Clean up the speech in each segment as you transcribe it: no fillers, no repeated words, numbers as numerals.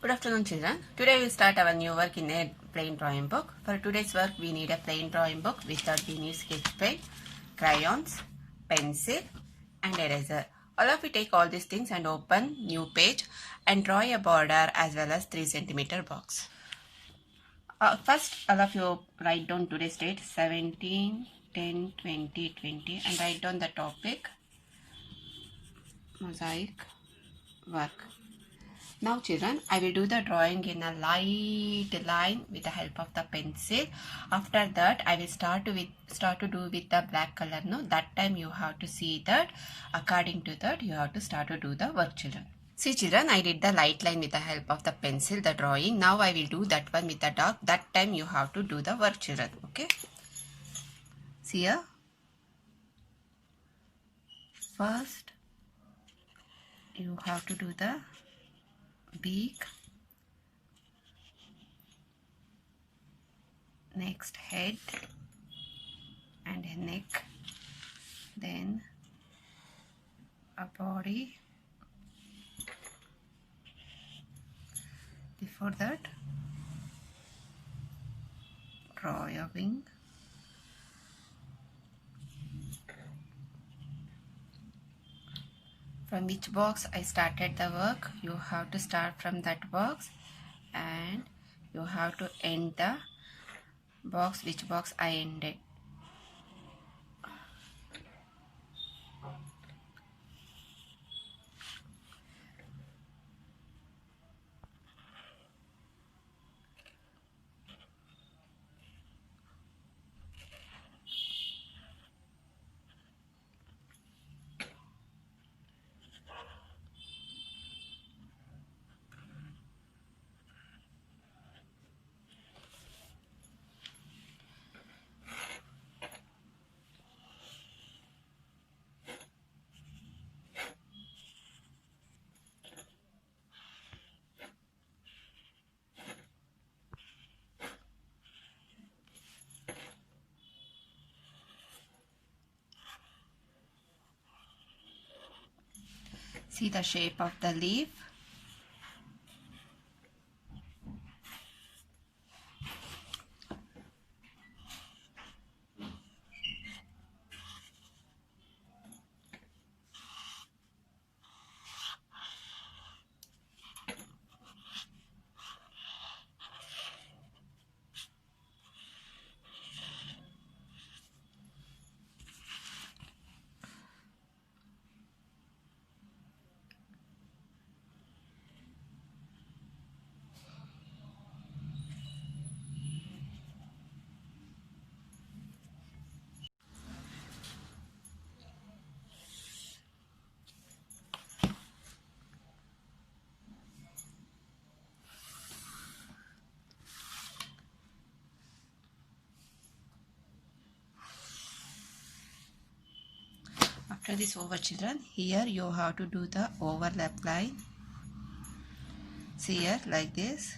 Good afternoon, children. Today we will start our new work in a plain drawing book. For today's work, we need a plain drawing book. With that, we need sketch pen, crayons, pencil, and eraser. All of you take all these things and open new page and draw a border as well as 3 centimeter box. First, all of you write down today's date 17/10/2020 and write down the topic mosaic work. Now children, I will do the drawing in a light line with the help of the pencil. After that, I will start to do with the black color. No, that time you have to see that. According to that, you have to start to do the work, children. See children, I did the light line with the help of the pencil, the drawing. Now I will do that one with the dark. That time you have to do the work, children. Okay. See here. First, you have to do the beak, next head and a neck, then a body. Before that, draw a wing, from which box I started the work. You have to start from that box and you have to end the box which box I ended. See the shape of the leaf. After this over, children, here you have to do the overlap line. See here, like this.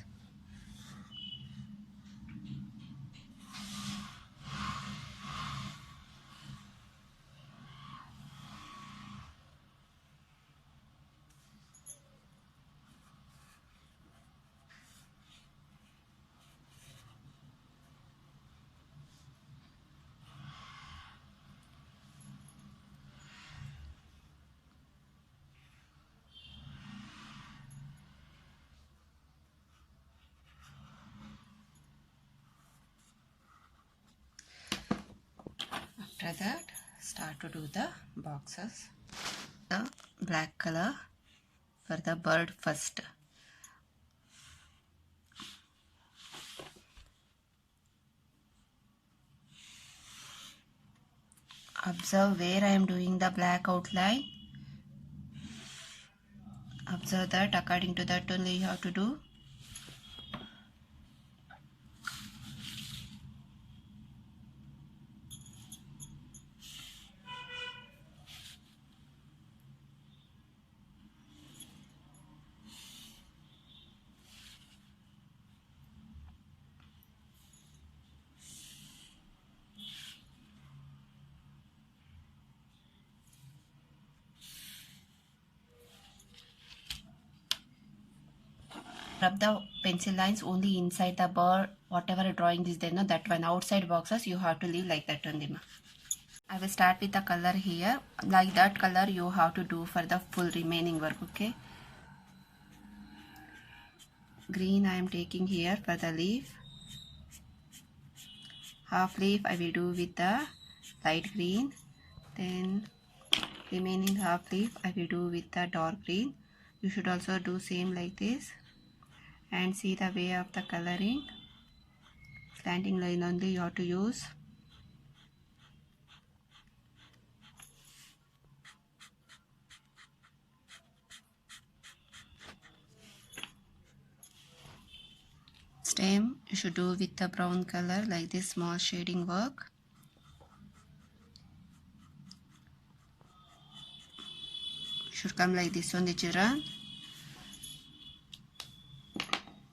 After that, start to do the boxes. The black color for the bird first. Observe where I am doing the black outline. Observe that, according to that only you have to do. rub the pencil lines only inside the bird, whatever drawing is there, no, that one. Outside boxes you have to leave like that only, ma. I will start with the color here. Like that color you have to do for the full remaining work, okay? Green I am taking here for the leaf. Half leaf I will do with the light green. Then remaining half leaf I will do with the dark green. You should also do same like this. And see the way of the coloring. Slanting line only you have to use. Stem you should do with the brown color like this, small shading work. Should come like this on the children.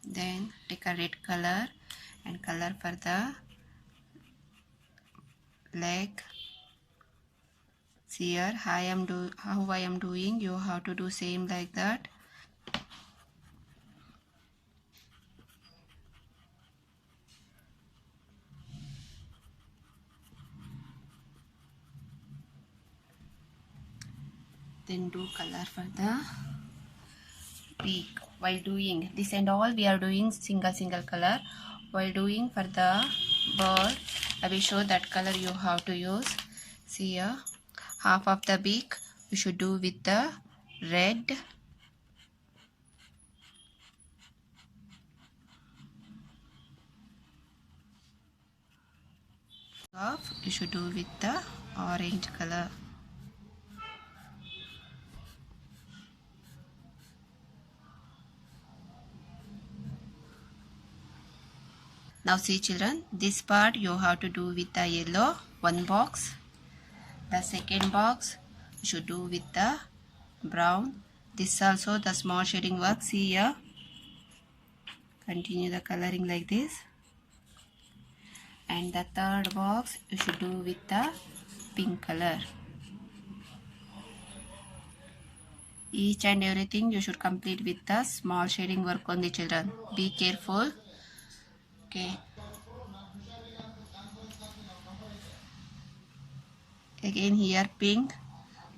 Then take a red color and color for the leg. See here how I am doing. You have to do same like that. Then do color for the beak. While doing this and all, we are doing single color. While doing for the bird, I will show that color you have to use. See here, half of the beak you should do with the red. Half you should do with the orange color. Now see children, this part you have to do with the yellow, one box. The second box you should do with the brown. This also the small shading work. See here, continue the coloring like this. And the third box you should do with the pink color. Each and everything you should complete with the small shading work on the children. Be careful. Okay. Again here pink.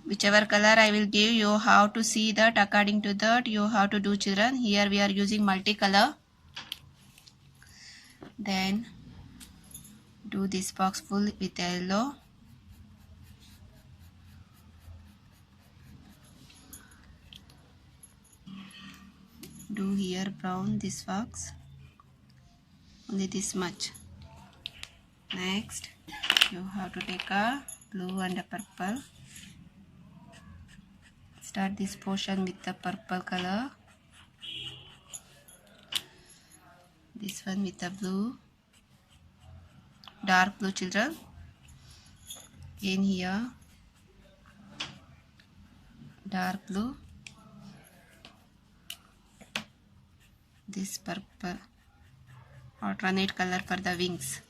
Whichever color I will give, you have to see that according to that you have to do children. Here we are using multicolor. Then do this box full with yellow. Do here brown this box. Only this much. Next you have to take a blue and a purple. Start this portion with the purple color. This one with the blue. Dark blue children. In here dark blue. This purple. Alternate color for the wings.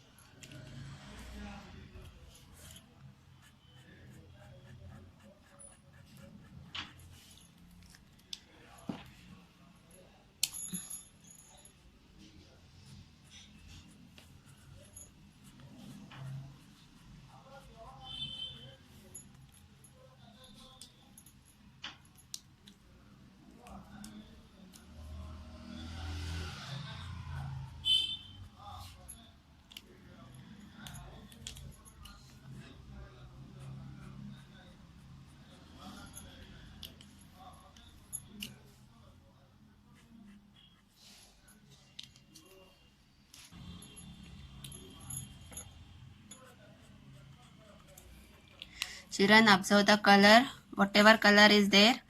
Children, observe the color. Whatever color is there.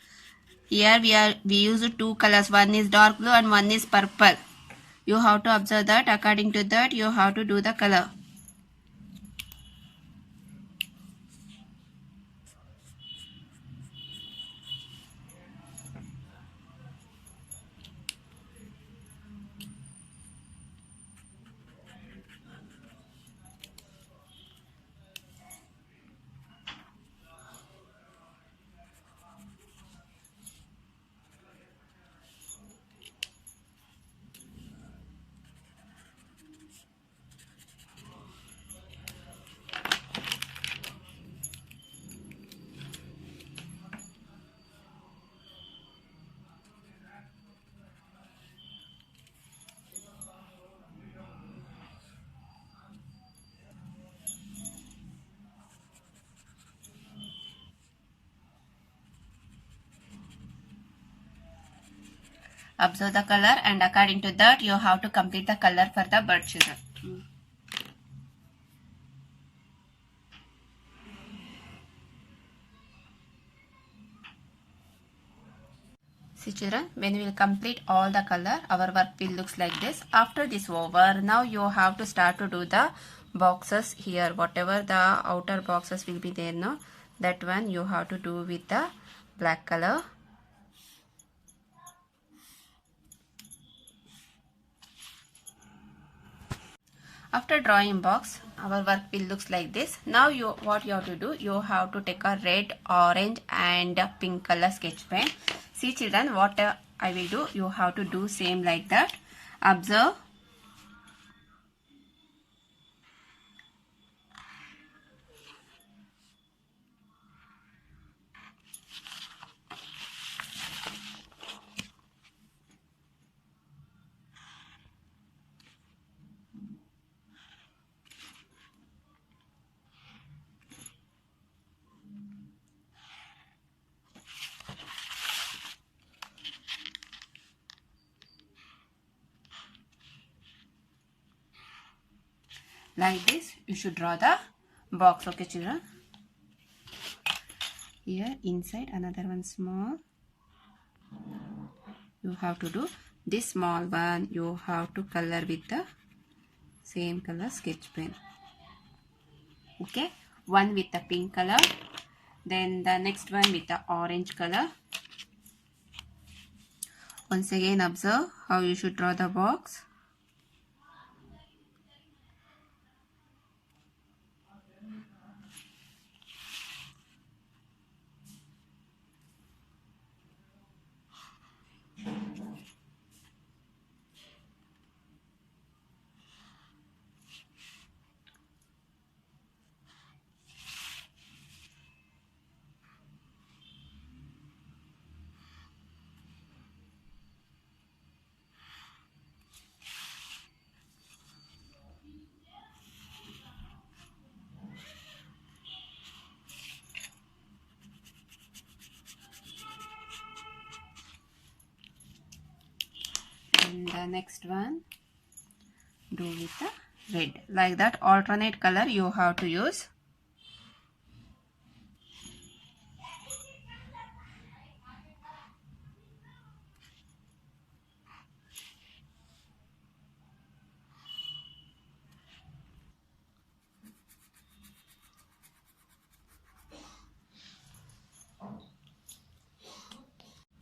Here we use two colors. One is dark blue and one is purple. You have to observe that. According to that, you have to do the color. Observe the color, and according to that you have to complete the color for the bird, children. See children, when we will complete all the color, our work will looks like this. After this over, now you have to start to do the boxes here. Whatever the outer boxes will be there now, that one you have to do with the black color. After drawing box, our work will looks like this. Now what you have to do, you have to take a red, orange and pink color sketch pen. See children, what I will do, you have to do same like that. Observe. Like this, you should draw the box, okay children. Here inside another one small. You have to do this small one. You have to color with the same color sketch pen. Okay, one with the pink color, then the next one with the orange color. Once again observe how you should draw the box. And the next one do with the red. Like that, alternate color you have to use.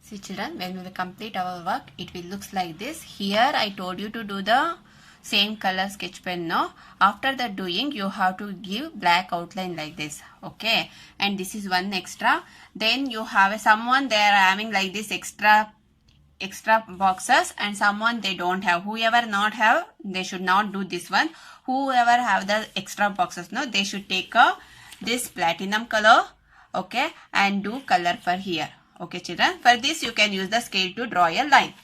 See children, when we will complete our work, it will looks like this. Here I told you to do the same color sketch pen now. After that doing, you have to give black outline like this. Okay, and this is one extra. Then you have someone they are having like this extra boxes, and someone they don't have. Whoever not have, they should not do this one. Whoever have the extra boxes, no, they should take this platinum color, okay, and do color for here. Okay children, for this you can use the scale to draw a line,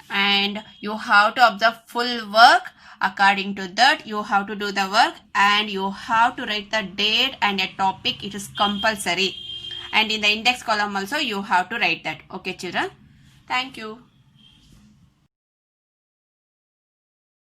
and you have to observe full work. According to that you have to do the work, and you have to write the date and a topic. It is compulsory, and in the index column also you have to write that. Okay children, thank you.